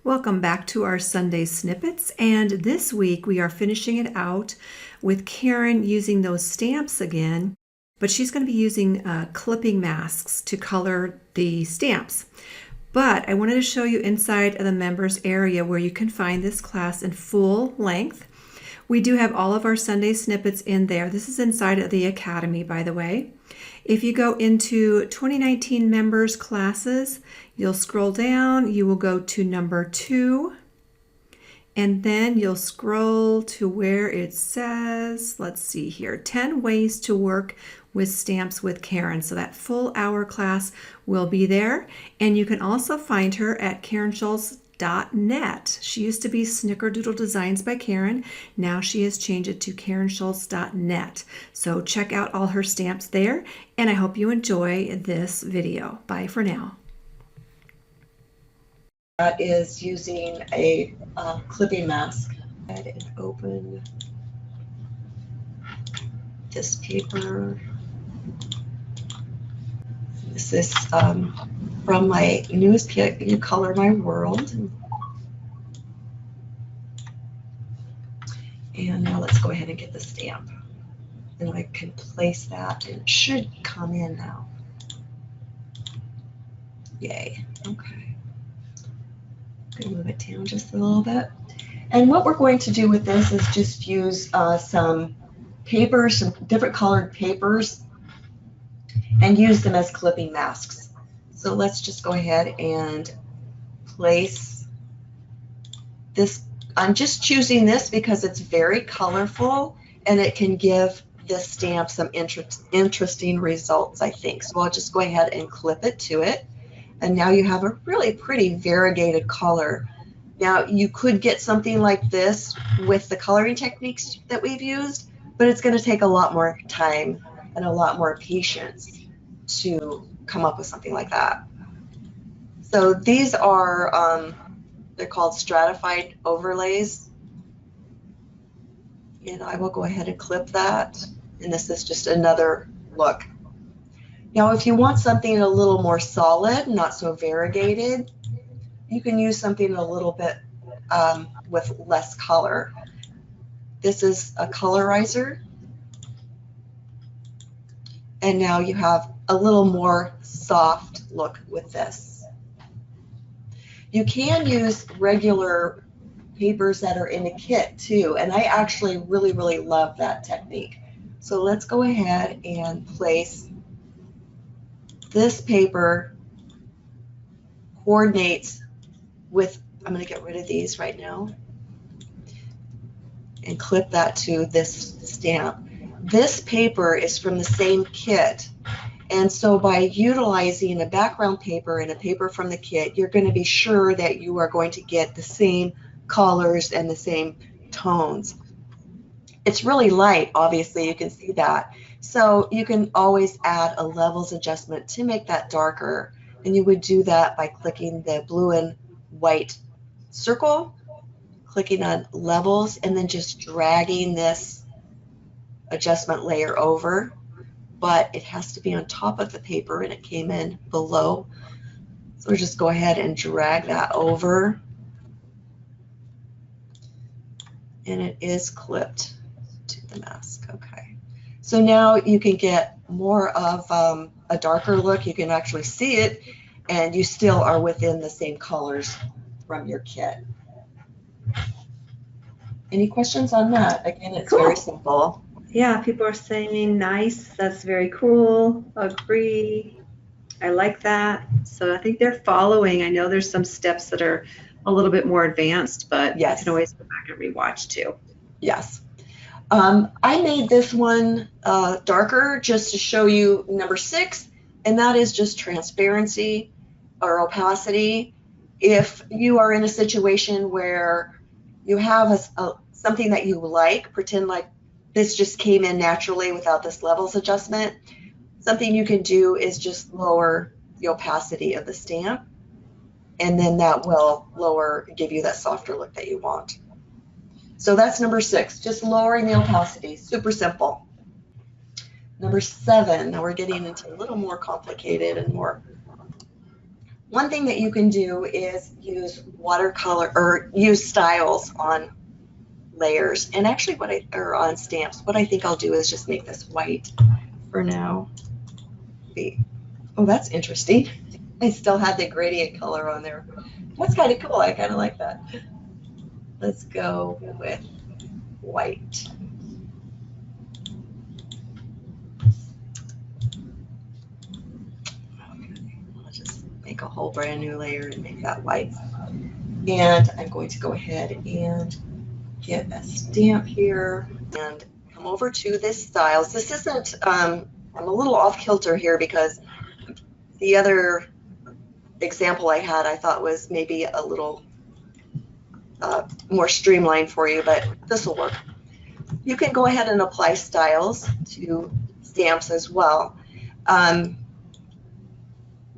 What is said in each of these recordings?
Welcome back to our Sunday snippets, and this week we are finishing it out with Karen using those stamps again, but she's going to be using clipping masks to color the stamps. But I wanted to show you inside of the members area where you can find this class in full length. We do have all of our Sunday snippets in there. This is inside of the Academy, by the way. If you go into 2019 members classes, you'll scroll down, you will go to number 2, and then you'll scroll to where it says, let's see here, 10 ways to work with stamps with Karen. So that full hour class will be there. And you can also find her at KarenSchultz.net. She used to be Snickerdoodle Designs by Karen. Now she has changed it to KarenSchultz.net. So check out all her stamps there, and I hope you enjoy this video. Bye for now. That is using a clipping mask. Go ahead and open this paper. This is from my newest kit, You Color My World. And now let's go ahead and get the stamp. And I can place that, and it should come in now. Yay, okay. I'm gonna move it down just a little bit. And what we're going to do with this is just use some papers, some different colored papers, and use them as clipping masks. So let's just go ahead and place this. I'm just choosing this because it's very colorful and it can give this stamp some interesting results, I think. So I'll just go ahead and clip it to it. And now you have a really pretty variegated color. Now you could get something like this with the coloring techniques that we've used, but it's going to take a lot more time and a lot more patience to come up with something like that. So these are, they're called stratified overlays. And I will go ahead and clip that. And this is just another look. Now, if you want something a little more solid, not so variegated, you can use something a little bit with less color. This is a colorizer. And now you have a little more soft look with this. You can use regular papers that are in a kit too, and I actually really, really love that technique. So let's go ahead and place this paper coordinates with, I'm going to get rid of these right now and clip that to this stamp. This paper is from the same kit, and so by utilizing a background paper and a paper from the kit, you're going to be sure that you are going to get the same colors and the same tones. It's really light, obviously, you can see that. So you can always add a levels adjustment to make that darker. And you would do that by clicking the blue and white circle, clicking on levels, and then just dragging this adjustment layer over. But it has to be on top of the paper, and it came in below. So we'll just go ahead and drag that over. And it is clipped to the mask. Okay. So now you can get more of a darker look. You can actually see it, and you still are within the same colors from your kit. Any questions on that? Again, it's very simple. Yeah, people are saying nice. That's very cool. Agree. I like that. So I think they're following. I know there's some steps that are a little bit more advanced, but yes, you can always go back and rewatch too. Yes. I made this one darker just to show you number 6, and that is just transparency or opacity. If you are in a situation where you have something that you like, pretend like this just came in naturally without this levels adjustment, something you can do is just lower the opacity of the stamp, and then that will give you that softer look that you want. So that's number 6, just lowering the opacity. Super simple. Number 7, now we're getting into a little more complicated and more. One thing that you can do is use watercolor or use styles on layers, and actually or on stamps. What I think I'll do is just make this white for now. Oh, that's interesting. I still had the gradient color on there. That's kind of cool. I kind of like that. Let's go with white. Okay, I'll just make a whole brand new layer and make that white. And I'm going to go ahead and get a stamp here and come over to this styles. This isn't, I'm a little off kilter here because the other example I had I thought was maybe a little more streamlined for you, but this will work. You can go ahead and apply styles to stamps as well.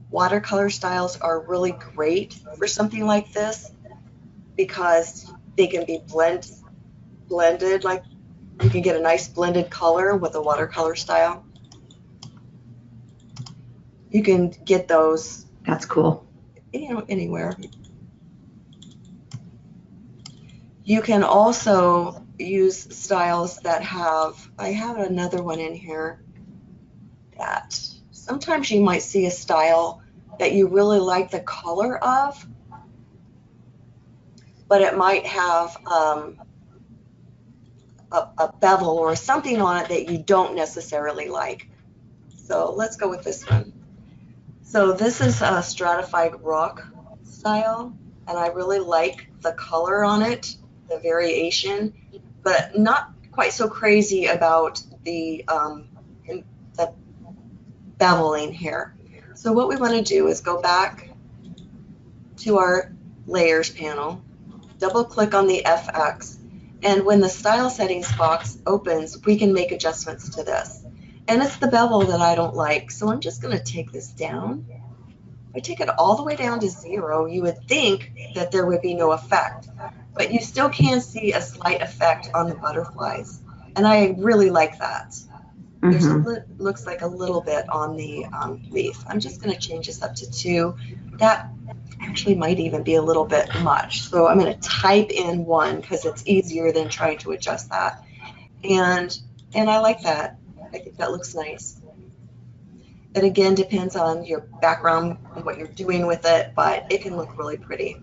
Watercolor styles are really great for something like this because they can be blended, like you can get a nice blended color with a watercolor style. You can get those, That's cool. Anywhere. You can also use styles that I have another one in here that sometimes you might see a style that you really like the color of, but it might have a bevel or something on it that you don't necessarily like. So let's go with this one. So this is a stratified rock style, and I really like the color on it, the variation, but not quite so crazy about the beveling here. So what we want to do is go back to our layers panel, double click on the FX, and when the style settings box opens, we can make adjustments to this. And it's the bevel that I don't like, so I'm just going to take this down. If I take it all the way down to 0, you would think that there would be no effect, but you still can see a slight effect on the butterflies, and I really like that. There's looks like a little bit on the leaf. I'm just going to change this up to 2. That actually might even be a little bit much, so I'm going to type in 1 because it's easier than trying to adjust that. And I like that. I think that looks nice. It again depends on your background and what you're doing with it, but it can look really pretty.